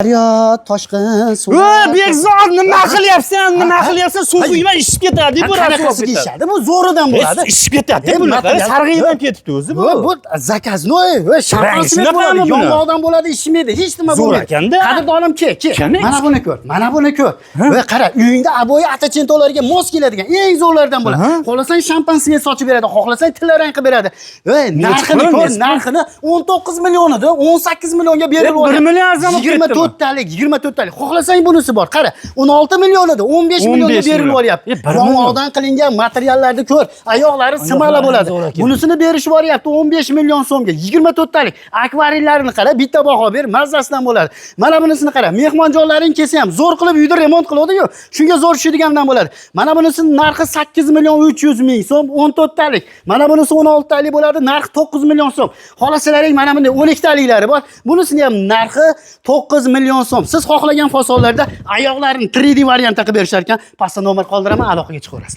Daryo, toshqin, suv. Bekzor, nima qilyapsan? Nima qilyapsan? Suv quyma ishib ketadi, bu qanaqasiga ishadi? Bu zo'ridan bo'ladi. Ishib ketadi. Bunaqa sarg'ayib ketibdi o'zi bu. Bu zakaznoy va shampanskiy bo'ladi. Yong'oqdan bo'ladi, ishmaydi. Hech nima bo'lmaydi. Zo'r ekanda. Qadrdonim, kel. Mana buni ko'r. Mana buni ko'r. Va qara, uyingda aboy atachentolarga mos keladigan eng zo'rlardan bo'ladi. Xohlasang shampanskiy sochib beradi, xohlasang tillarang qilib beradi. Va narxini ko'r, narxini 19 million edi, 18 millionga berib oladi. 1 million arzon ketdi. 24 talik. Xohlasang bunisi bor. Qara, 16 million edi, 15 millionga berilib olyapti. Yong'oqdan qilingan materiallarni ko'r. Oyoqlari simala bo'ladi. Bunisini berishib boryapti 15 million so'mga. 24 talik. Akvarillarini qara, bitta baho ber, mazzasidan bo'ladi. Mana bunisini qara. Mehmonjonlaring kelsa ham zo'r qilib uyda remont qiladi-yu, shunga zo'r tushadigandan bo'ladi. Mana bunisining narxi 8 million 300 ming so'm, 14 talik. Mana bunisi 16 talik bo'ladi, narxi 9 million so'm. Xohlasalaring mana bunday 12 taliklari bor. Bunisini ham narxi 9 million so'm. Siz xohlagan fasonlarda oyoqlarini 3D variantda qilib berishar ekan. Pastda nomer qoldiraman, aloqaga chiqaverasiz.